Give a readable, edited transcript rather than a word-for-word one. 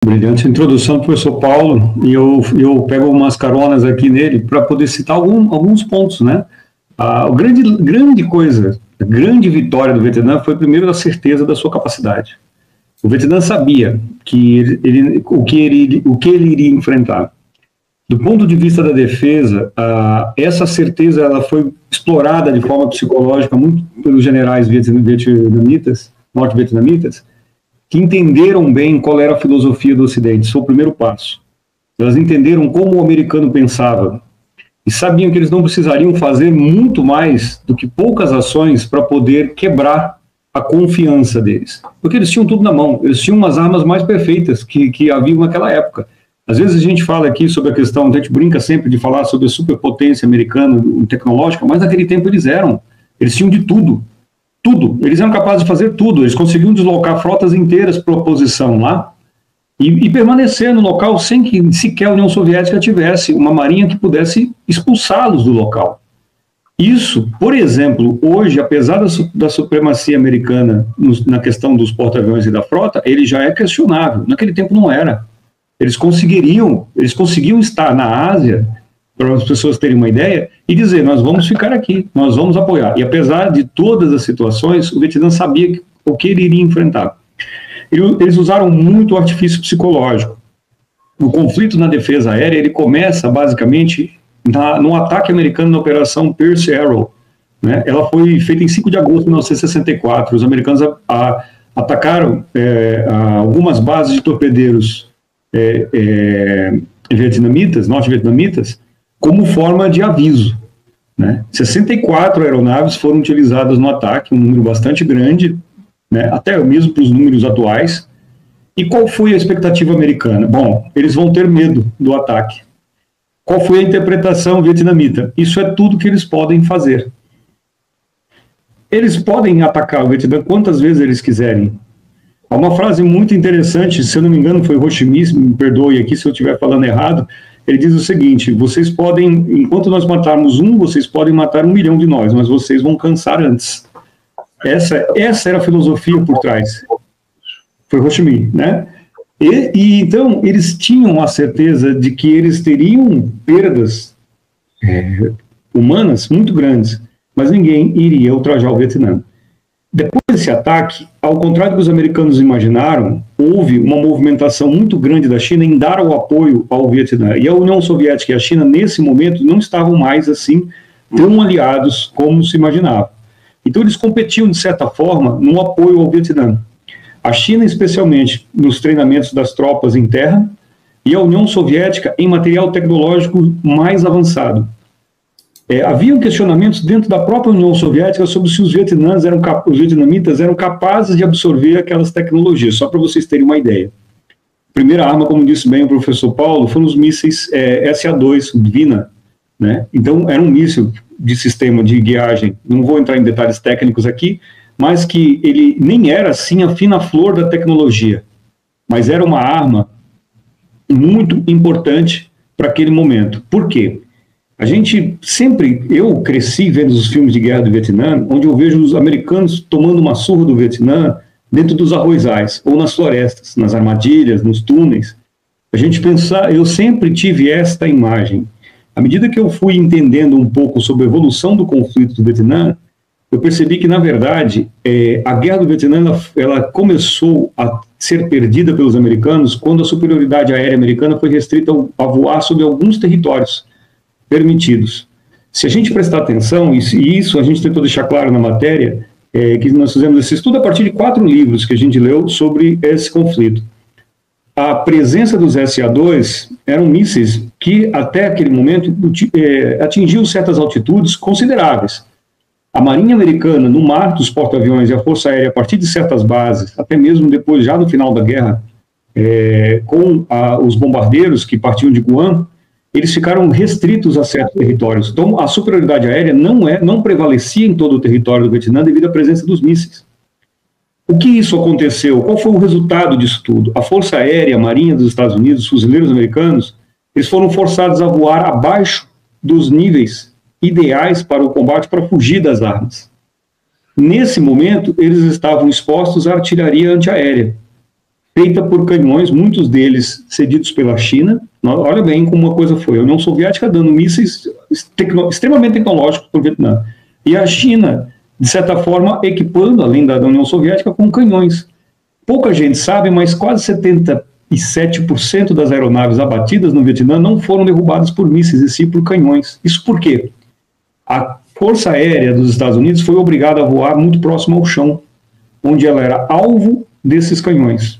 Brilhante introdução do professor Paulo, e eu pego umas caronas aqui nele para poder citar alguns pontos, né? A grande coisa, a grande vitória do Vietnã foi, primeiro, a certeza da sua capacidade. O Vietnã sabia o que ele iria enfrentar. Do ponto de vista da defesa, essa certeza ela foi explorada de forma psicológica muito pelos generais vietnamitas, norte-vietnamitas, que entenderam bem qual era a filosofia do Ocidente. Isso foi o primeiro passo. Elas entenderam como o americano pensava e sabiam que eles não precisariam fazer muito mais do que poucas ações para poder quebrar a confiança deles. Porque eles tinham tudo na mão, eles tinham umas armas mais perfeitas que haviam naquela época. Às vezes a gente fala aqui sobre a questão, a gente brinca sempre de falar sobre a superpotência americana tecnológica, mas naquele tempo eles tinham de tudo. Tudo, eles eram capazes de fazer tudo, eles conseguiam deslocar frotas inteiras para a posição lá e permanecer no local sem que sequer a União Soviética tivesse uma marinha que pudesse expulsá-los do local. Isso, por exemplo, hoje, apesar da supremacia americana na questão dos porta-aviões e da frota, ele já é questionável, naquele tempo não era. Eles conseguiam estar na Ásia, para as pessoas terem uma ideia, e dizer, nós vamos ficar aqui, nós vamos apoiar. E apesar de todas as situações, o Vietnã sabia o que ele iria enfrentar. Eles usaram muito o artifício psicológico. O conflito na defesa aérea, ele começa basicamente no ataque americano na Operação Percy Arrow, né? Ela foi feita em 5 de agosto de 1964. Os americanos atacaram algumas bases de torpedeiros vietnamitas, norte-vietnamitas, como forma de aviso, né? 64 aeronaves foram utilizadas no ataque, um número bastante grande, né, até mesmo para os números atuais. E qual foi a expectativa americana? Bom, eles vão ter medo do ataque. Qual foi a interpretação vietnamita? Isso é tudo que eles podem fazer. Eles podem atacar o Vietnã quantas vezes eles quiserem. Há uma frase muito interessante, se eu não me engano foi Ho Chi Minh, me perdoe aqui se eu estiver falando errado. Ele diz o seguinte: vocês podem, enquanto nós matarmos vocês podem matar 1 milhão de nós, mas vocês vão cansar antes. Essa era a filosofia por trás. Foi Ho Chi Minh, né? E então eles tinham a certeza de que eles teriam perdas humanas muito grandes, mas ninguém iria ultrajar o Vietnã. Depois desse ataque, ao contrário do que os americanos imaginaram, houve uma movimentação muito grande da China em dar o apoio ao Vietnã. E a União Soviética e a China, nesse momento, não estavam mais assim tão aliados como se imaginava. Então eles competiam, de certa forma, no apoio ao Vietnã. A China, especialmente, nos treinamentos das tropas em terra, e a União Soviética em material tecnológico mais avançado. Haviam questionamentos dentro da própria União Soviética sobre se os vietnamitas eram capazes de absorver aquelas tecnologias, só para vocês terem uma ideia. A primeira arma, como disse bem o professor Paulo, foram os mísseis SA-2, VINA, né? Então, era um míssil de sistema de guiagem, não vou entrar em detalhes técnicos aqui, mas que ele nem era assim a fina flor da tecnologia, mas era uma arma muito importante para aquele momento. Por quê? Eu cresci vendo os filmes de guerra do Vietnã, onde eu vejo os americanos tomando uma surra do Vietnã dentro dos arrozais, ou nas florestas, nas armadilhas, nos túneis. Eu sempre tive esta imagem. À medida que eu fui entendendo um pouco sobre a evolução do conflito do Vietnã, eu percebi que, na verdade, a guerra do Vietnã ela começou a ser perdida pelos americanos quando a superioridade aérea americana foi restrita a voar sobre alguns territórios permitidos. Se a gente prestar atenção, e isso a gente tentou deixar claro na matéria, que nós fizemos esse estudo a partir de 4 livros que a gente leu sobre esse conflito. A presença dos SA-2 eram mísseis que, até aquele momento, atingiam certas altitudes consideráveis. A Marinha Americana, no mar dos porta-aviões, e a Força Aérea, a partir de certas bases, até mesmo depois, já no final da guerra, com os bombardeiros que partiam de Guam, eles ficaram restritos a certos territórios. Então, a superioridade aérea não prevalecia em todo o território do Vietnã devido à presença dos mísseis. O que isso aconteceu? Qual foi o resultado disso tudo? A Força Aérea, a Marinha dos Estados Unidos, os fuzileiros americanos, eles foram forçados a voar abaixo dos níveis ideais para o combate, para fugir das armas. Nesse momento, eles estavam expostos à artilharia antiaérea. feita por canhões, muitos deles cedidos pela China. Olha bem como uma coisa foi, a União Soviética dando mísseis extremamente tecnológicos para o Vietnã, e a China, de certa forma, equipando, além da União Soviética, com canhões. Pouca gente sabe, mas quase 77% das aeronaves abatidas no Vietnã não foram derrubadas por mísseis, e sim por canhões. Isso por quê? A Força Aérea dos Estados Unidos foi obrigada a voar muito próximo ao chão, onde ela era alvo desses canhões.